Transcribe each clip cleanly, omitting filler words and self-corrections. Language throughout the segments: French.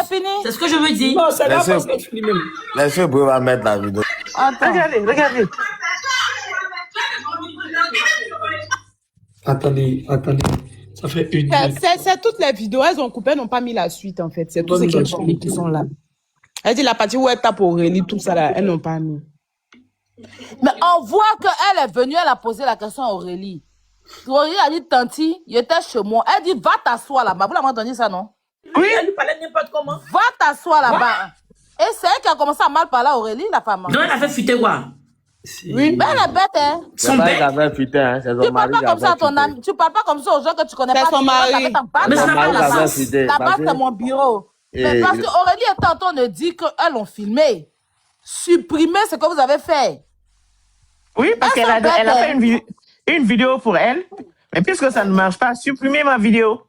fini? C'est ce que je veux dire. Non, c'est là parce que c'est fini même. Laissez pouvoir mettre la vidéo. Regardez. Attendez. Ça fait une minute. C'est toutes les vidéos. Elles ont coupé, elles n'ont pas mis la suite, en fait. C'est tous ceux qui sont là. Elle dit la partie où elle tape Aurélie, tout ça là, elles n'ont pas mis. Mais on voit qu'elle est venue, elle a posé la question à Aurélie. Aurélie a dit, Tanti, il était chez moi. Elle dit, va t'asseoir là-bas. Vous l'avez entendu ça, non? Oui, elle lui parlait n'importe comment. Va t'asseoir là-bas. Et c'est elle qui a commencé à mal parler à Aurélie, la femme. Donc elle a fait fuiter quoi? Oui, mais elle est bête, hein. C'est pas qu'elle avait fuité, hein. C'est son Tu parles mari pas comme ça à ton ami. Tu parles pas comme ça aux gens que tu connais pas. C'est son mari. Mais ça n'a pas de Là-bas, sens. c'est mon bureau. Mais parce que Aurélie était en train de dire qu'elles l'ont filmé. Supprimez ce que vous avez fait. Oui, parce qu'elle a fait une vidéo pour elle. Mais puisque ça ne marche pas, supprimez ma vidéo.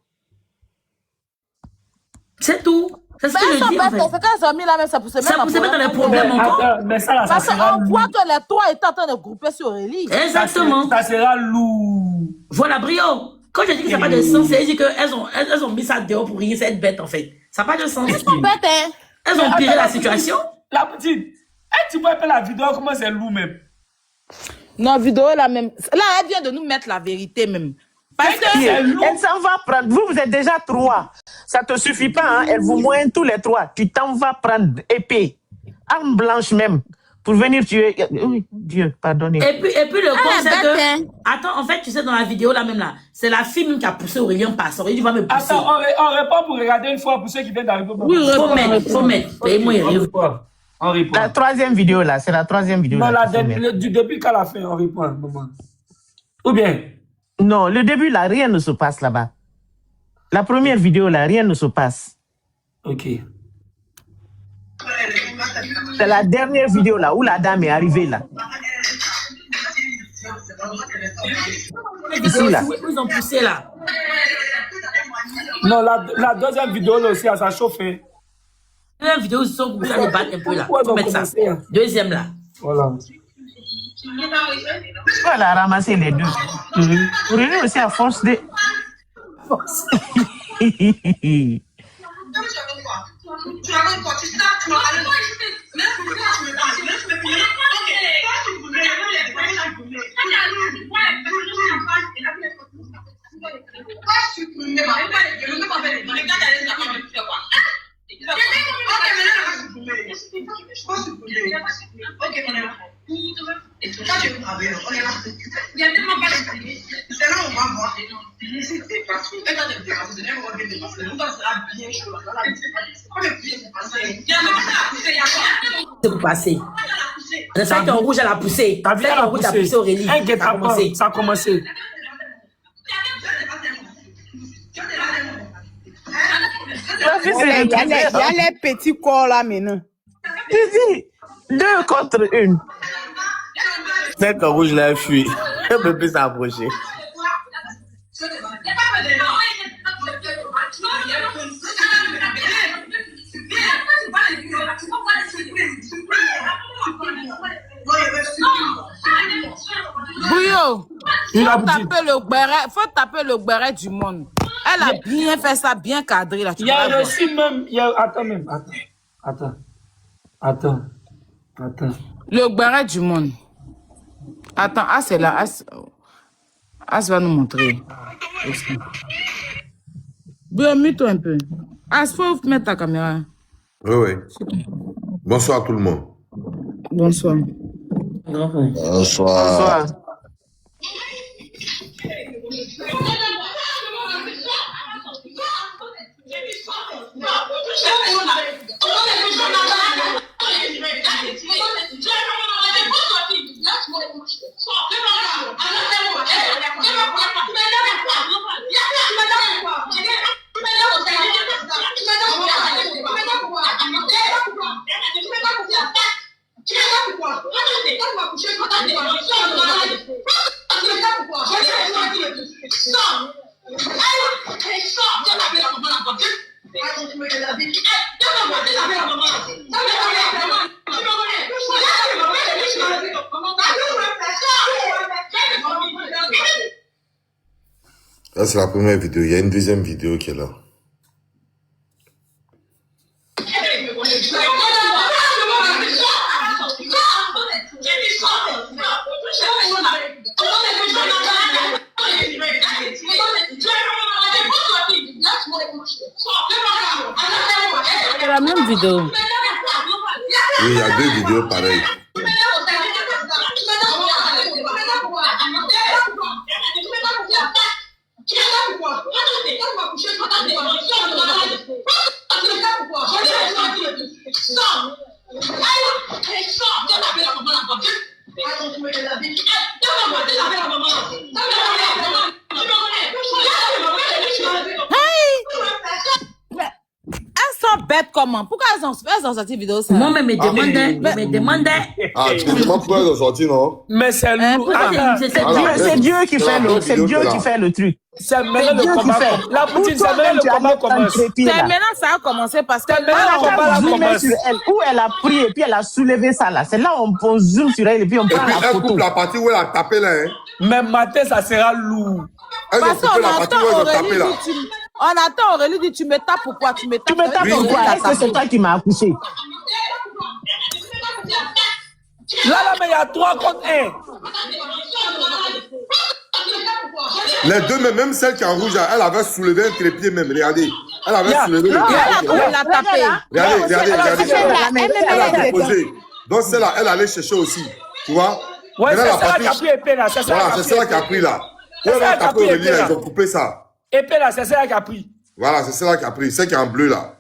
C'est tout. C'est ce que je dis, en fait. C'est quand elles ont mis là, même ça poussait Ça poussait même dans les problèmes encore. Mais ça, là, ça Parce sera qu'on voit que les trois étaient en train de grouper sur Aurélie. Exactement. Ça sera lourd. Voilà, Brio. Quand je dis que ça n'a pas de sens, c'est dire qu'elles ont mis ça dehors pour rien, c'est être bête, en fait. Ça n'a pas de sens. Elles sont bêtes, hein. Elles ont empiré la situation. La petite, tu vois pas la vidéo, comment c'est lourd même. Non, vidéo là même. Là, elle vient de nous mettre la vérité même. Parce que elle s'en va prendre. Vous êtes déjà 3. Ça te suffit pas, hein? Elle vous moigne tous les 3. Tu t'en vas prendre épée, arme blanche même, pour venir tuer. Oui, Dieu, pardonnez. Et puis le con, c'est que... Attends, en fait, tu sais, dans la vidéo là même là, c'est la fille même qui a poussé Aurélie en passant. Aurélie va me pousser. Attends, on répond pour regarder une fois pour ceux qui viennent d'arriver. Oui, faut mettre. Payez-moi, il répond. On répond. La 3e vidéo là, c'est la 3e vidéo. Non, là, du début qu'à la fin, on répond. Maman. Ou bien? Non, le début là, rien ne se passe là-bas. La première vidéo là, rien ne se passe. Ok. C'est la dernière vidéo là où la dame est arrivée là. Ici là. Ils ont poussé là. Non, la deuxième vidéo là aussi, ça chauffe. La deuxième vidéo, ils sont poussés à les battre un peu là. Faut mettre ça. Deuxième là. Voilà. Elle a ramassé les deux. Aurélie aussi à force de... Tu racontes quoi? Tu tapes, tu m'as allé. Il y a tellement pas de c'est là où on va voir. C'est pas tout. Et quand tu te passes, tu n'aimes pas bien te passer. Nous, ça sera bien chaud. C'est pour passer. Le sac en rouge, elle a poussé. T'as vu, elle a poussé Aurélie. Ça a commencé. il y a les petits corps là maintenant. Tu dis 2 contre 1. C'est que rouge l'a fui. Elle ne peut plus s'approcher. Bouillot, faut taper le béret du monde. Elle a bien fait ça, bien cadré là. Il y a reçu même. Attends. Le béret du monde. Attends, c'est là. As va nous montrer. Bouillot, mets-toi un peu. Faut mettre ta caméra. Oui. Bonsoir tout le monde. Bonsoir. Bonsoir. Ça, c'est la première vidéo. Il y a une deuxième vidéo qui est là. C'est la même vidéo. Oui, il y a 2 vidéos pareilles. Elles sont bêtes comment? Pourquoi elles ont sorti vidéo ça? Moi, me demandais. Ah, tu me demandes pourquoi ils ont sorti, non? Mais c'est lourd. C'est Dieu qui fait le truc. C'est maintenant le combat. La Poutine, c'est maintenant le combat commence. C'est maintenant ça a commencé parce que Où elle a pris et puis elle a soulevé ça là. C'est là où on zoom sur elle et puis on Et prend puis, la elle photo. coupe la partie où elle a tapé là, hein. Même matin, ça sera lourd. Elles ont parce coupé qu'on la partie entend où elles ont Aurélie tapé là. dire on attend Aurélie dire tu me tapes pourquoi? Tu me tapes Tu me tapes Oui. pourquoi? Est-ce que c'est toi qui m'as accouché? Là, mais il y a 3 contre 1. Les deux, même celle qui est en rouge, elle avait soulevé un trépied même. Regardez. Elle avait soulevé le trépied. Elle a tapé. Regardez. Elle a posé. Donc celle-là, elle allait chercher aussi. Tu vois? Ouais, Maintenant, c'est la ça qui a partie- pris épée là. C'est Voilà, c'est celle-là qui a pris là. C'est Où elle ça a qui a tapé pris Aurélie, épée, là. ils ont coupé ça. Épée là, c'est ça qui a pris. Voilà, c'est celle-là qui a pris. Celle qui est en bleu là.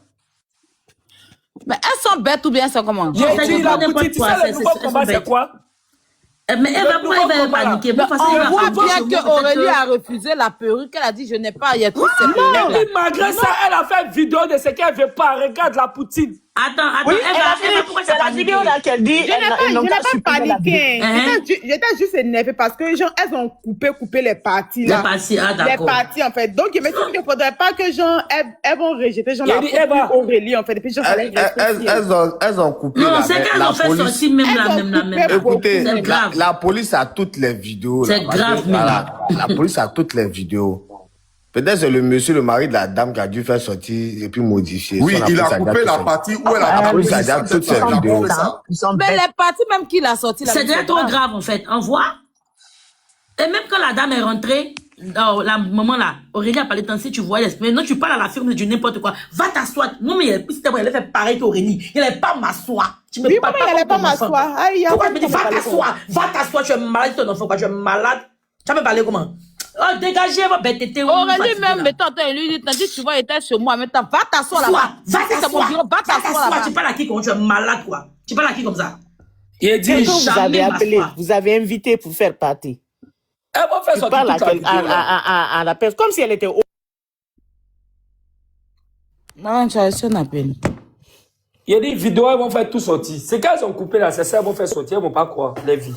Mais elles sont bêtes ou bien c'est comment? J'ai ça dit dépend la n'importe Poutine, tu quoi, sais, le c'est- nouveau c'est- combat, c'est c'est quoi? Mais elle va paniquer. Bon, parce qu'il va On voit faire bien gauche, que peut-être Aurélie a refusé la perruque. Elle a dit je n'ai pas. Il y a tous ces Non, perruques là. mais malgré ça, elle a fait une vidéo de ce qu'elle veut pas. Regarde la Poutine. Attends, Oui, elle va pourquoi c'est la vidéo là qu'elle dit. Je n'ai pas paniqué. Hein? J'étais juste énervée parce que genre, elles ont coupé les parties là. Les parties, ah, Les d'accord. parties en fait. Donc je me suis dit qu'il ne faudrait pas que genre, elles vont rejeter genre Il a la dit, faute Eva. sur Aurélie en fait. Et puis genre, ça va être Elles ont coupé Non, la, c'est qu'elles la ont fait police. sortir même Elles la ont même. coupé Écoutez, C'est grave. la police a toutes les vidéos. là. C'est grave, Voilà, la police a toutes les vidéos. Peut-être c'est le monsieur, le mari de la dame qui a dû faire sortir et puis modifier. Oui, Son il a police coupé déjà la tout partie où elle a La tapé. police a déjà toutes ses vidéos. Ils sont Mais bêtes. les parties même qu'il a sorti là. C'est déjà trop grave, en fait. On voit. Et même quand la dame est rentrée, la maman là, Aurélie a parlé de temps, si tu vois l'esprit. Non, tu parles à la firme du n'importe quoi. Va t'asseoir. Non, mais elle fait pareil qu'Aurélie. Elle n'allait pas m'asseoir. Tu me Oui, parles maman, elle n'allait pas comme ton enfant. m'asseoir. Aïe, Pourquoi tu me dis, comment va parler t'asseoir. Va t'asseoir. Tu es malade, ton enfant, quoi. Tu es malade. Tu vas me parler comment? Oh, dégagez, va bêter. Aurélie même, mais attends, lui dit, t'as dit, tu vois, il était sur moi. Maintenant, va t'asseoir là-bas. Va C'est mon bureau, va t'asseoir là-bas. Tu parles à qui quand tu es malade, quoi? Tu parles à qui comme ça? Il dit, Est-ce que vous avez jamais appelé, m'asseoir. vous avez invité pour faire partie? elle va faire Tu sortir parles toute la vidéo, là. à la personne comme si elle était au. Non, tu as reçu un appel. Il a dit, vidéo, elles vont faire tout sortir. C'est qu'elles ont coupé là, c'est ça, elles vont faire sortir, elles vont pas croire, les vies.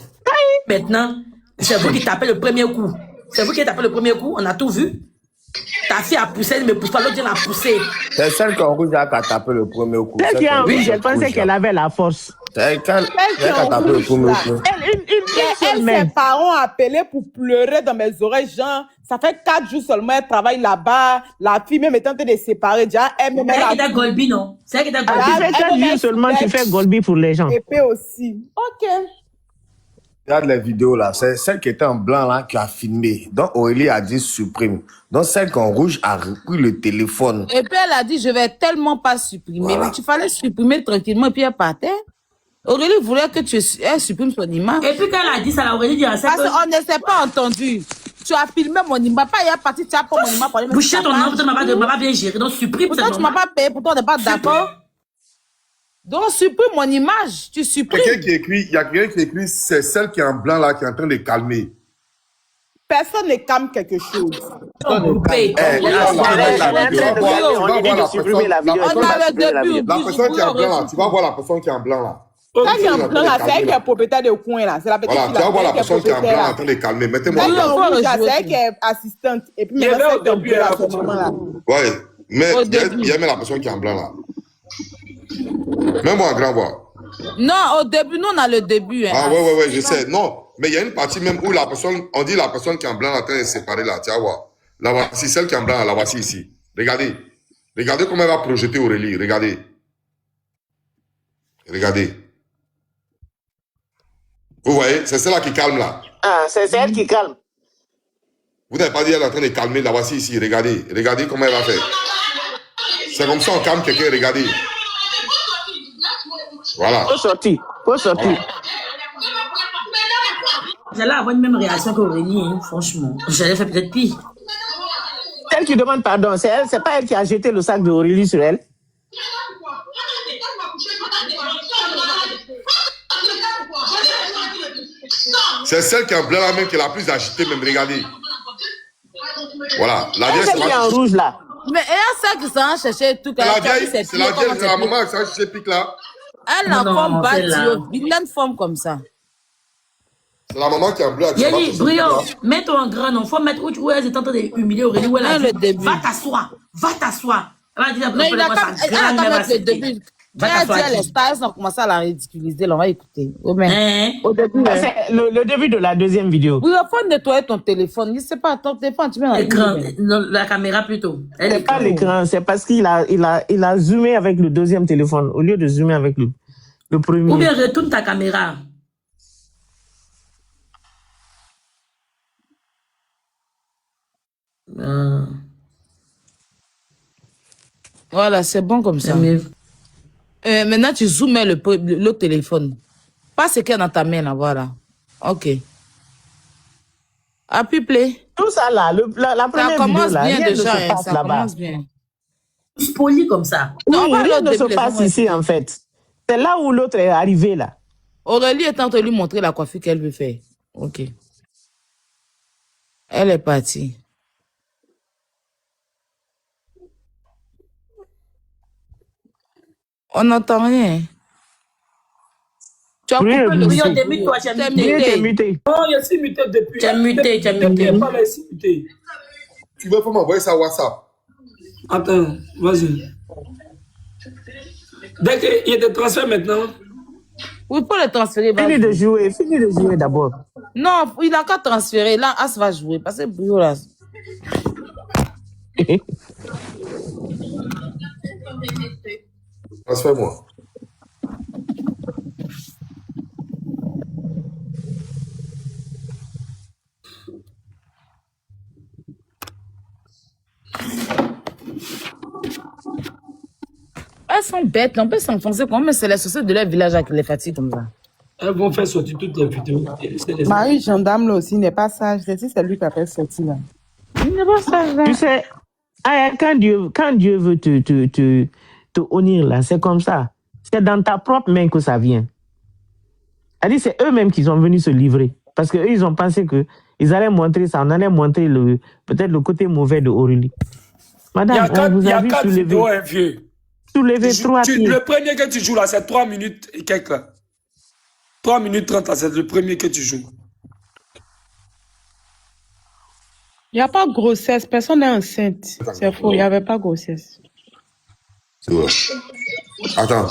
Maintenant, c'est vous qui tapez le premier coup. C'est vous qui tapez le premier coup, on a tout vu. Ta fille a poussé, elle ne me pousse pas, l'autre elle a poussé. C'est celle qui en rouge qui a tapé le premier coup. Celle qui est en Celle rouge, elle pensait qu'elle avait la force. C'est elle qui a tapé le premier coup. Elle, Ses même. parents ont appelé pour pleurer dans mes oreilles, genre, ça fait 4 jours seulement, elle travaille là-bas, la fille même est en train de se séparer, déjà, elle même C'est elle qui a t'a Golbi, non? C'est elle qui t'a Tu Golbi. fais 4 jours seulement, tu fais Golbi pour les gens. épée aussi. Ok. Regarde les vidéos là, c'est celle qui était en blanc là qui a filmé. Donc Aurélie a dit supprime. Donc celle qui est en rouge a repris le téléphone. Et puis elle a dit, je vais tellement pas supprimer. Voilà. Mais tu fallait supprimer tranquillement et puis elle partait. Aurélie voulait que elle supprime son image. Et puis quand elle a dit ça, la Aurélie dit à ça Parce que... qu'on ne s'est pas entendu. Tu as filmé mon image. Pas hier parti, tu as pas mon image pour aller mettre Boucher ta ton page. nom, tu m'as pas bien géré. Donc supprime Pourtant, cette tu m'as pas payé, pourtant on n'est pas d'accord. Donc supprime mon image. Tu supprimes. Quelqu'un qui écrit, il y a quelqu'un qui écrit, c'est celle qui est en blanc là, qui est en train de calmer. Personne ne calme quelque chose. coupé. On a le début. La personne qui est en blanc là, tu vas voir la personne qui est en blanc là. Ça qui est en blanc là, c'est elle qui est propriétaire de coin là. C'est la petite Voilà, fille tu vas là, voir la elle qui est personne qui est en blanc en propriétaire, train de calmer. Mettez-moi là. Elle en est blanc. en rouge là, c'est elle qui est assistante. Et puis maintenant, c'est en bleu là, à ce moment-là. Ouais, mais Au il y a début. même la personne qui est en blanc là. Même-moi en grand voix. Non, au début, nous on a le début. Hein. Ah ouais, je sais. Non, mais il y a une partie même où la personne, on dit la personne qui est en blanc là, en train de se séparer là. Tu vas voir. La voici, celle qui est en blanc, la voici ici. Regardez. Regardez comment elle va projeter Aurélie. Regardez. Regardez. Vous voyez, c'est celle-là qui calme là. Ah, c'est elle qui calme. Vous n'avez pas dit elle est en train de calmer. La voici ici. Regardez. Regardez comment elle va faire. C'est comme ça on calme quelqu'un. Regardez. Voilà. Faut sortir. Voilà. J'allais avoir une même réaction qu'Aurélie, hein, franchement. J'allais faire peut-être pire. Celle qui demande pardon, c'est elle, c'est pas elle qui a jeté le sac d'Aurélie sur elle. C'est celle qui est en blanc là même qui est la plus agitée même. Regardez. Voilà. La vieille, Celle qui est en rouge là. Mais il y a ça qui s'en cherché tout c'est la vieille, c'est la vieille, c'est la maman qui s'en cherche pique là. Elle en Non, forme celle-là. bâtie, il a une forme comme ça. C'est la maman qui est en blanc. Il a dit, Brio, mets-toi en grand, non. Faut mettre où elle est en train d'humilier Aurélie. Où elle a Non, dit, le début. va t'asseoir, va t'assoir. Elle va dire, Non, il a qu'à mettre le début. Quand elle dit les stars ont commencé à la ridiculiser, là, on va écouter. Au début, C'est le début de la deuxième vidéo. oui, il faut nettoyer ton téléphone. Je sais pas, ton téléphone, tu mets dans L'écran, la caméra plutôt. C'est pas l'écran, c'est parce qu'il a zoomé avec le deuxième téléphone au lieu de zoomer avec le premier. Ou bien retourne ta caméra. Voilà, c'est bon comme ça. Maintenant, tu zoomes le téléphone. Pas ce qu'il y a dans ta main, là, voilà. OK. Appuie play. Tout ça là, la première Ça commence vidéo là, bien rien ne déjà, se passe ça là-bas. commence bien. Poli comme ça. Oui, Non, on va rien l'autre ne se début, passe les ici en fait. C'est là où l'autre est arrivé là. Aurélie est en train de lui montrer la coiffure qu'elle veut faire. OK. Elle est partie. On n'entend rien. Tu as Oui, coupé le oui, son. démute-toi, tu as T'es muté. T'es muté. muté. Non, il y a si muté depuis. Tu as muté, tu as muté. Il n'y a pas les si muté. Tu veux pas m'envoyer ça WhatsApp? Attends, vas-y. Dès qu'il y a des transferts maintenant. Oui, pour le transférer. Fini de jouer d'abord. Non, il n'a qu'à transférer. Là, As va jouer. Parce que Brio, là. Transfère-moi. Elles sont bêtes. On peut s'enfoncer comme mais c'est les sociétés de leur village qui les fatiguent comme ça. Elles vont faire sortir toutes les vidéos. Marie Gendarme là aussi n'est pas sage. C'est lui qui a fait sortir là. Il n'est pas sage là. Tu sais, quand Dieu veut te honir là, c'est comme ça. C'est dans ta propre main que ça vient. C'est-à-dire, c'est eux-mêmes qui sont venus se livrer. Parce qu'eux, ils ont pensé qu'ils allaient montrer ça. On allait montrer peut-être le côté mauvais de Aurélie. Madame, on vous a vu quatre vidéos, hein, vieux. soulever 3 pieds. Le premier que tu joues là, c'est 3 minutes et quelques là. 3 minutes 30 là, c'est le premier que tu joues. Il n'y a pas de grossesse. Personne n'est enceinte. C'est faux. Il n'y avait pas de grossesse. C'est vrai. Attends.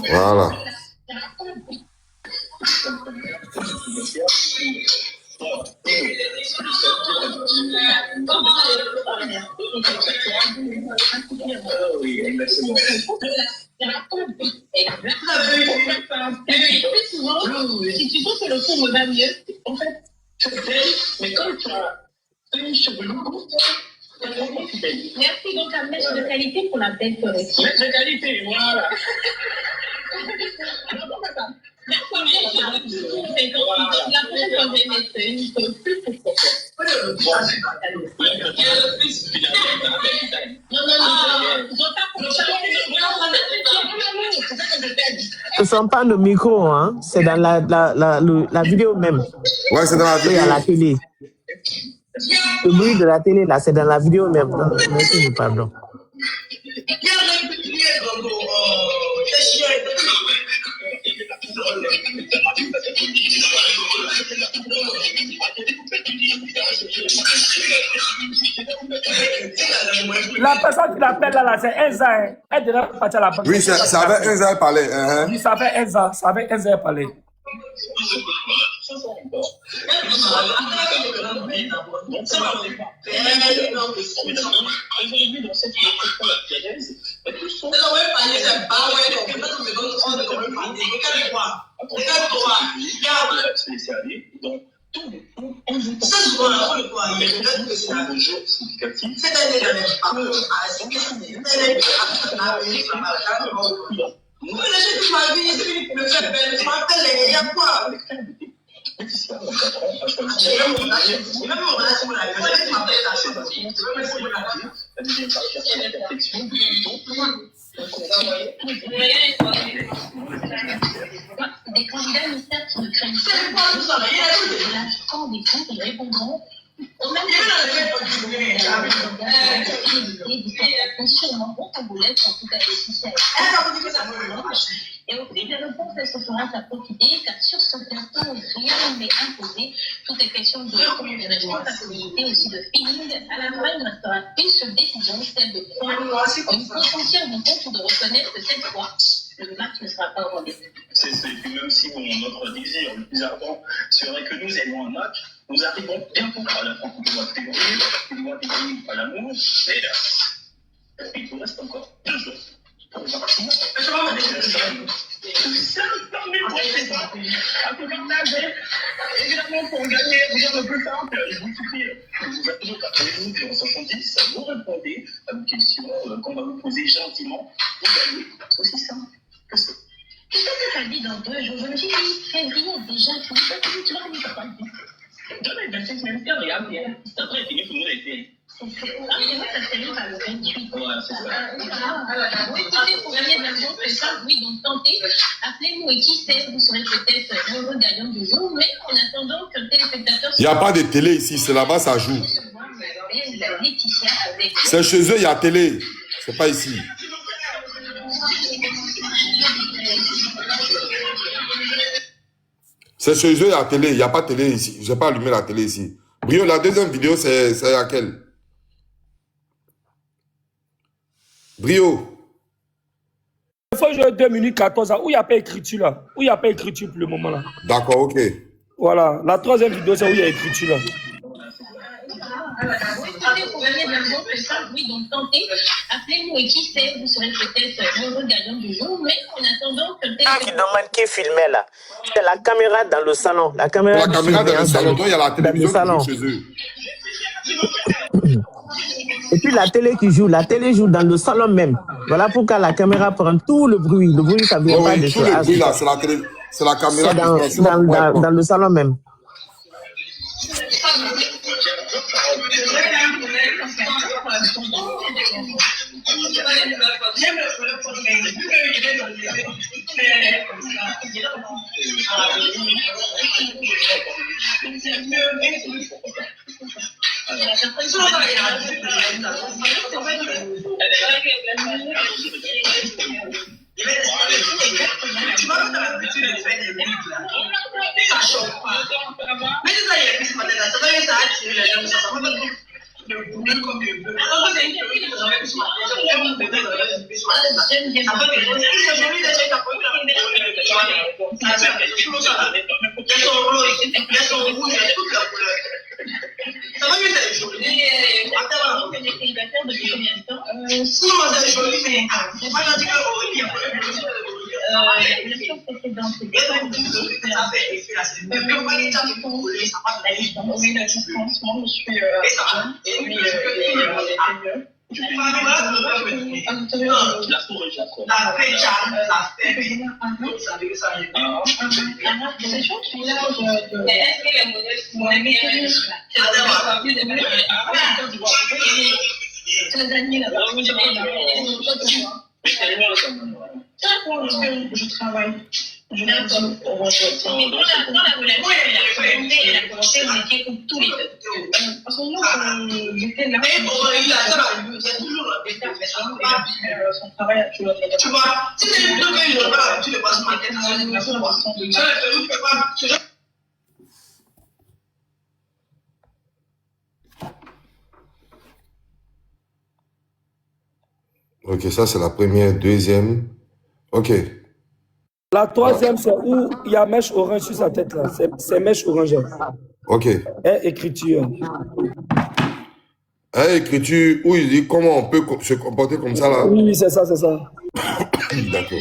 Voilà. Si tu sens que le fond me va mieux, en fait, mais comme tu as une chevelure, merci, donc un mèche de qualité pour la belle correction. Mèche de qualité, voilà. La prochaine fois, je vais mettre une plus profonde. Ce ne sont pas nos micros, hein. C'est dans la vidéo même. Ouais, c'est dans la Oui, vidéo. à la télé. Le bruit de la télé, là, c'est dans la vidéo même. Non, merci, pardon. La personne qui l'appelle là, c'est Enza. Hein. Elle devrait partir à la banque. Oui, ça avait un an parlé. Oui, ça fait Enza. Ça avait Enza parler. Des candidats ministères qui ne craignent pas quand des comptes, ils répondront au même sûrement bon taboulet, en tout cas et au fil des réponses, elle se fera s'approprier, car sur certains temps, rien n'est imposé. Tout est question de responsabilité, aussi de feeling. À la fin, il restera une seule décision, celle de prendre une conscience du compte ou de reconnaître que cette fois, le match ne sera pas au rendez-vous. C'est même si notre désir le plus ardent serait que nous aimons un match, nous arrivons bientôt à la fin du mois de février, du mois de février à l'amour, mais là, il nous reste encore 2 jours. Un peu partager, évidemment pour gagner, rien de plus simple, il vous suffit, vous appelez par téléphone 070, vous répondez à une question qu'on va vous poser gentiment, vous gagnez, c'est aussi simple que ça. Qu'est-ce que tu as dit dans 2 jours? Je me suis dit, février déjà, tu vas me dire quoi? Demain, 26 même temps, regarde bien, c'est après fini pour nous l'été. Ah, mais moi, ça se termine par le 28. Ouais, c'est ça. Oui, écoutez, pour gagner de l'argent, c'est ça, oui, donc tentez, appelez-nous et qui sait, vous serez peut-être l'heureux gagnant du jour, mais en attendant que le téléspectateur... Il n'y a pas de télé ici, c'est là-bas, ça joue. Laetitia avec... C'est chez eux, il y a télé. C'est pas ici. C'est chez eux, il y a télé. Il n'y a pas de télé ici. Je n'ai pas allumé la télé ici. Brio, la deuxième vidéo, c'est laquelle? Brio. Il faut jouer 2 minutes 14 ans. Où il n'y a pas écriture là? Où il n'y a pas écriture pour le moment là? D'accord, ok. Voilà. La 3e vidéo, c'est où il y a écriture là. Pour gagner de l'argent, c'est ça, oui, donc tentez, appelez-nous et qui sait, vous serez peut-être l'heureux gagnant du jour, mais en attendant que le Qui demande qui filmait là? C'est la caméra dans le salon. La caméra, dans le salon, il y a la télévision qui joue chez eux. Et puis la télé qui joue, la télé joue dans le salon même. Voilà pourquoi la caméra prend tout le bruit. Le bruit, ça vient pas de tout le bruit là, c'est la caméra dans le salon même. Je travaille. Je dans la relation, elle a commencé, vous étiez tous les deux. Parce que moi, j'étais là. Son travail a toujours été. Tu vois, si c'est une chose que je n'aurais pas l'habitude de passer ma tête sur une information de Ok, ça c'est la première. Deuxième. Ok. La 3e, c'est où il y a mèche orange sur sa tête là. C'est mèche orange. Ok. Écriture. Écriture, où il dit comment on peut se comporter comme ça là. Oui, c'est ça, c'est ça. D'accord.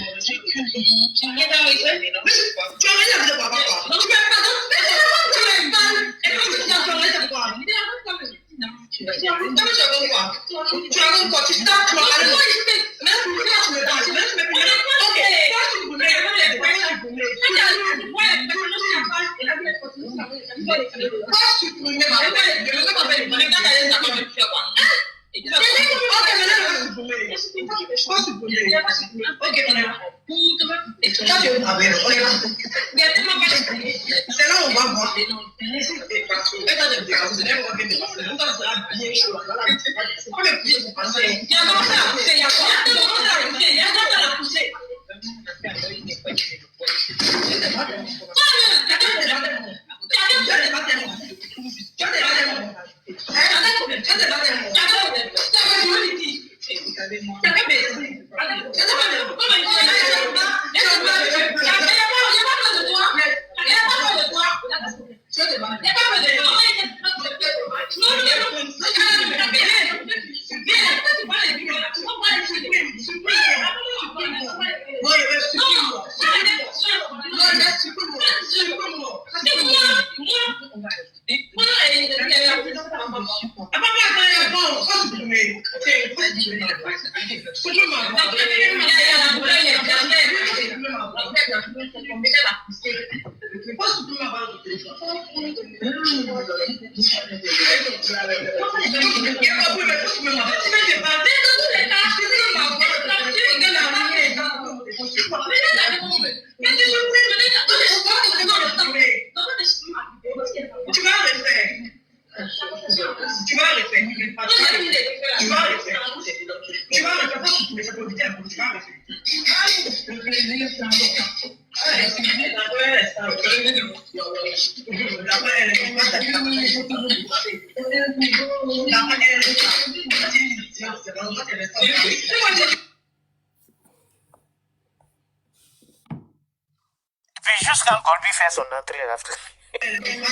Puis juste quand Colby fait son entrée là,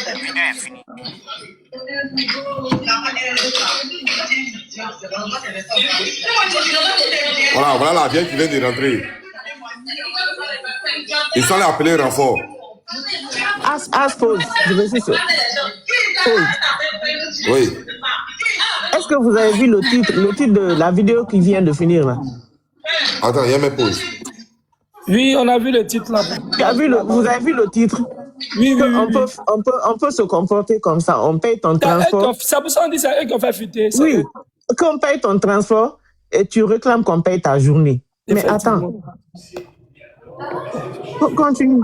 la vidéo est finie. Voilà l'avion qui vient de rentrer. Ils sont allés appeler renfort. As pause, je vais juste. Pause. Oui. Est-ce que vous avez vu le titre de la vidéo qui vient de finir là? Attends, il y a mes pauses. Oui, on a vu le titre là. Vous avez vu le titre? Oui, oui, on peut se comporter comme ça. On paye ton transport. C'est pour ça qu'on dit c'est eux qui ont fait fuiter. Oui, qu'on paye ton transport et tu réclames qu'on paye ta journée. Mais attends. Continue.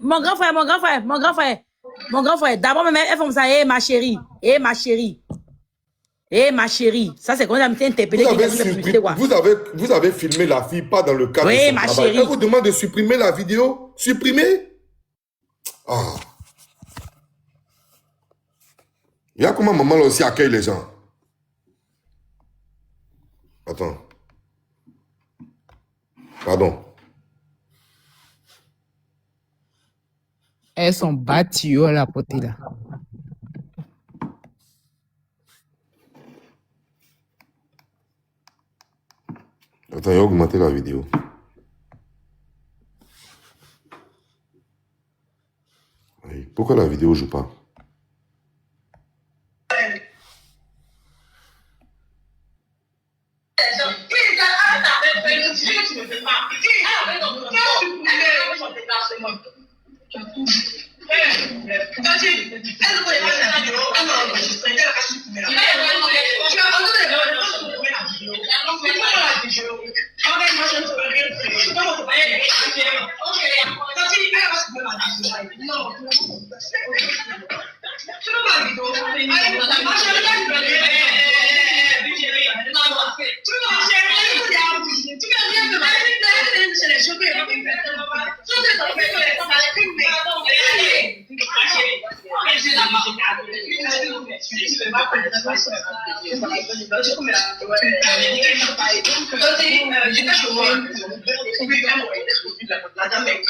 Mon grand frère, d'abord, elles font ça, ma chérie, ma chérie. Ça, c'est quand elle m'a interpellé. Vous avez filmé la fille, pas dans le cadre de son travail. Chérie. Elle vous demande de supprimer la vidéo. Supprimer? Ah. Il y a comment maman là aussi accueille les gens. Attends. Pardon. Elles sont battues à la potée là. Attends, il a augmenté la vidéo. Oui. Pourquoi la vidéo ne joue pas? La dame est